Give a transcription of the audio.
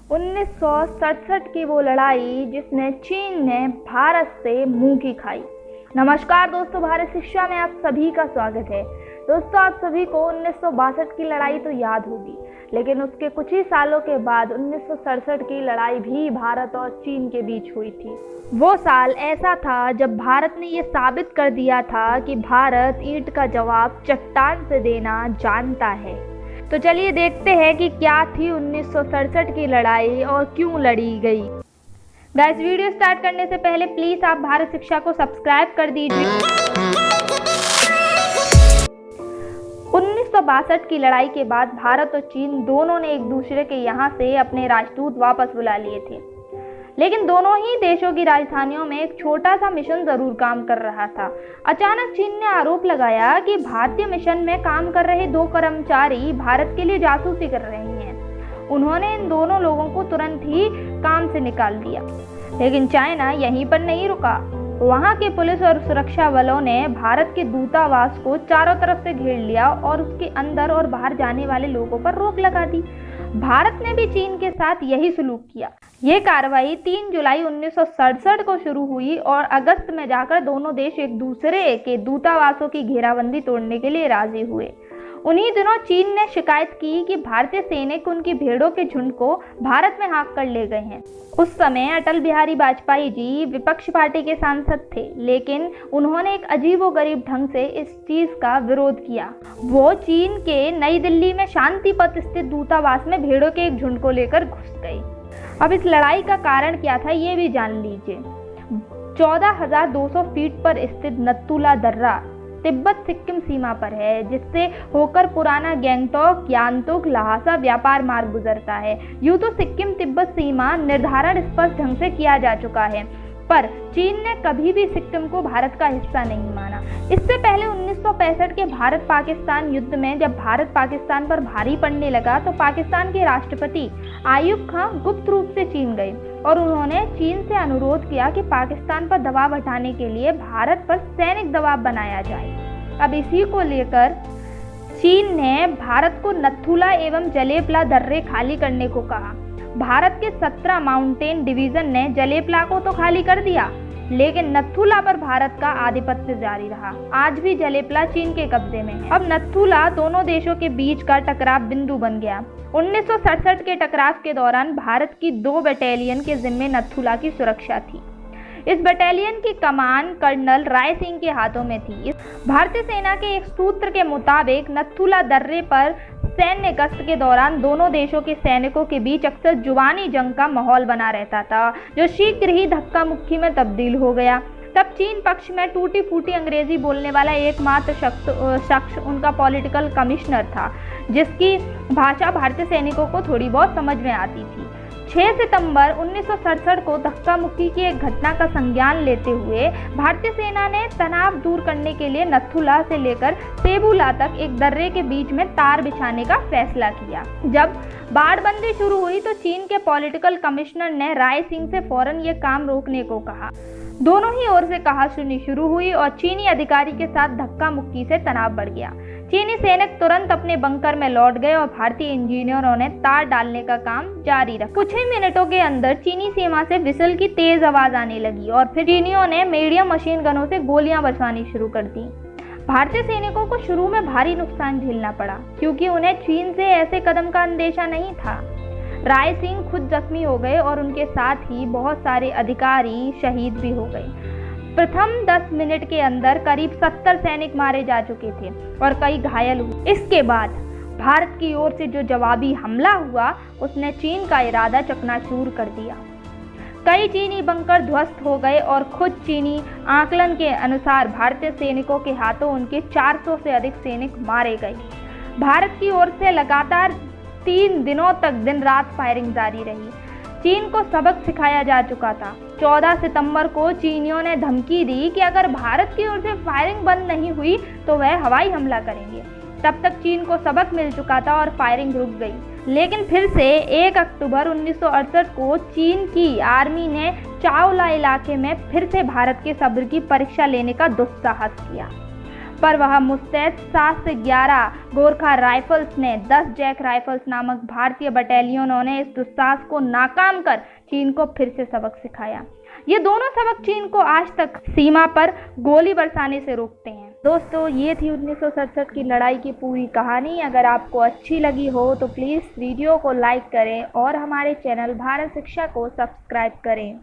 1967 की वो लड़ाई जिसने चीन ने भारत से मुंह की खाई। नमस्कार दोस्तों, भारत शिक्षा में आप सभी का स्वागत है। दोस्तों, आप सभी को 1962 की लड़ाई तो याद होगी, लेकिन उसके कुछ ही सालों के बाद 1967 की लड़ाई भी भारत और चीन के बीच हुई थी। वो साल ऐसा था जब भारत ने ये साबित कर दिया था कि भारत ईंट का जवाब चट्टान से देना जानता है। तो चलिए देखते हैं कि क्या थी 1967 की लड़ाई और क्यों लड़ी गई। गाइस, वीडियो स्टार्ट करने से पहले प्लीज आप भारत शिक्षा को सब्सक्राइब कर दीजिए। 1962 की लड़ाई के बाद भारत और चीन दोनों ने एक दूसरे के यहाँ से अपने राजदूत वापस बुला लिए थे, लेकिन दोनों ही देशों की राजधानियों में एक छोटा सा मिशन जरूर काम कर रहा था। अचानक चीन ने आरोप लगाया कि भारतीय मिशन में काम कर रहे 2 कर्मचारी भारत के लिए जासूसी कर रहे हैं। उन्होंने इन दोनों लोगों को तुरंत ही काम से निकाल दिया। लेकिन चाइना यहीं पर नहीं रुका। वहां के पुलिस और सुरक्षा बलों ने भारत के दूतावास को चारों तरफ से घेर लिया और उसके अंदर और बाहर जाने वाले लोगों पर रोक लगा दी। भारत ने भी चीन के साथ यही सलूक किया। ये कार्रवाई 3 जुलाई 1967 को शुरू हुई और अगस्त में जाकर दोनों देश एक दूसरे के दूतावासों की घेराबंदी तोड़ने के लिए राजी हुए। उन्हीं दिनों चीन ने शिकायत की कि भारतीय सैनिक उनकी भेड़ों के झुंड को भारत में हाँक कर ले गए हैं। उस समय अटल बिहारी वाजपेयी जी विपक्ष पार्टी के सांसद थे, लेकिन उन्होंने एक अजीबोगरीब ढंग से इस चीज का विरोध किया। वो चीन के नई दिल्ली में शांति पथ स्थित दूतावास में भेड़ों के एक झुंड को लेकर घुस गई। अब इस लड़ाई का कारण क्या था ये भी जान लीजिए। 14,200 फीट पर स्थित नथुला दर्रा तिब्बत सिक्किम सीमा पर है, जिससे होकर पुराना गैंगटॉक यांगतुक ल्हासा व्यापार मार्ग गुजरता है। यूं तो सिक्किम तिब्बत सीमा निर्धारण स्पष्ट ढंग से किया जा चुका है, पर चीन ने कभी भी सिक्किम को भारत का हिस्सा नहीं माना। इससे पहले 1965 के भारत पाकिस्तान युद्ध में जब भारत पाकिस्तान पर भारी पड़ने लगा तो पाकिस्तान के राष्ट्रपति आयूब खान गुप्त रूप से चीन गए और उन्होंने चीन से अनुरोध किया कि पाकिस्तान पर दबाव हटाने के लिए भारत पर सैनिक दबाव बनाया जाए। अब इसी को लेकर चीन ने भारत को नथुला एवं जलेपला दर्रे खाली करने को कहा। भारत के 17 माउंटेन डिवीजन ने जलेपला को तो खाली कर दिया, लेकिन नथुला पर भारत का आधिपत्य जारी रहा। आज भी जलेपला चीन के कब्जे में है। अब नथुला दोनों देशों के बीच का टकराव बिंदु बन गया। 1967 के टकराव के दौरान भारत की 2 बटालियन के जिम्मे नथुला की सुरक्षा थी। इस बटालियन की कमान कर्नल राय सिंह के हाथों में थी। भारतीय सेना के एक सूत्र के मुताबिक नथुला दर्रे पर सैन्य गश्त के दौरान दोनों देशों के सैनिकों के बीच अक्सर जुबानी जंग का माहौल बना रहता था, जो शीघ्र ही धक्का मुक्की में तब्दील हो गया। तब चीन पक्ष में टूटी फूटी अंग्रेजी बोलने वाला एकमात्र शख्स उनका पॉलिटिकल कमिश्नर था, जिसकी भाषा भारतीय सैनिकों को थोड़ी बहुत समझ में आती थी। 6 सितंबर 1967 को धक्का मुक्की की एक घटना का संज्ञान लेते हुए भारतीय सेना ने तनाव दूर करने के लिए नथुला से लेकर सेबुला तक एक दर्रे के बीच में तार बिछाने का फैसला किया। जब बाड़बंदी शुरू हुई तो चीन के पॉलिटिकल कमिश्नर ने राय सिंह से फौरन ये काम रोकने को कहा। दोनों ही ओर से कहासुनी शुरू हुई और चीनी अधिकारी के साथ धक्का मुक्की से तनाव बढ़ गया। चीनी सैनिक तुरंत अपने बंकर में लौट गए और भारतीय इंजीनियरों ने तार डालने का काम जारी रखा। कुछ ही मिनटों के अंदर चीनी सीमा से विसल की तेज आवाज आने लगी और फिर चीनियों ने मीडियम मशीन गनों से गोलियां बरसानी शुरू कर दी। भारतीय सैनिकों को शुरू में भारी नुकसान झेलना पड़ा, क्योंकि उन्हें चीन से ऐसे कदम का अंदेशा नहीं था। राय सिंह खुद जख्मी हो गए और उनके साथ ही बहुत सारे अधिकारी शहीद भी हो गए। प्रथम 10 मिनट के अंदर करीब 70 सैनिक मारे जा चुके थे और कई घायल हुए। इसके बाद भारत की ओर से जो जवाबी हमला हुआ उसने चीन का इरादा चकनाचूर कर दिया। कई चीनी बंकर ध्वस्त हो गए और खुद चीनी आकलन के अनुसार भारतीय सैनिकों के हाथों उनके 400 से अधिक सैनिक मारे गए। भारत की ओर से लगातार 3 दिनों तक दिन रात फायरिंग जारी रही। चीन को सबक सिखाया जा चुका था। 14 सितंबर को चीनियों ने धमकी दी कि अगर भारत की ओर से फायरिंग बंद नहीं हुई तो वह हवाई हमला करेंगे। तब तक चीन को सबक मिल चुका था और फायरिंग रुक गई। लेकिन फिर से 1 अक्टूबर 1968 को चीन की आर्मी ने चाओला इलाके में फिर से भारत के सब्र की परीक्षा लेने का दुस्साहस किया। पर वह मुस्तैद 7 से 11 गोरखा राइफल्स ने 10 जैक राइफल्स नामक भारतीय बटालियनों ने इस दुस्साहस को नाकाम कर चीन को फिर से सबक सिखाया। ये दोनों सबक चीन को आज तक सीमा पर गोली बरसाने से रोकते हैं। दोस्तों, ये थी 1967 की लड़ाई की पूरी कहानी। अगर आपको अच्छी लगी हो तो प्लीज़ वीडियो को लाइक करें और हमारे चैनल भारत शिक्षा को सब्सक्राइब करें।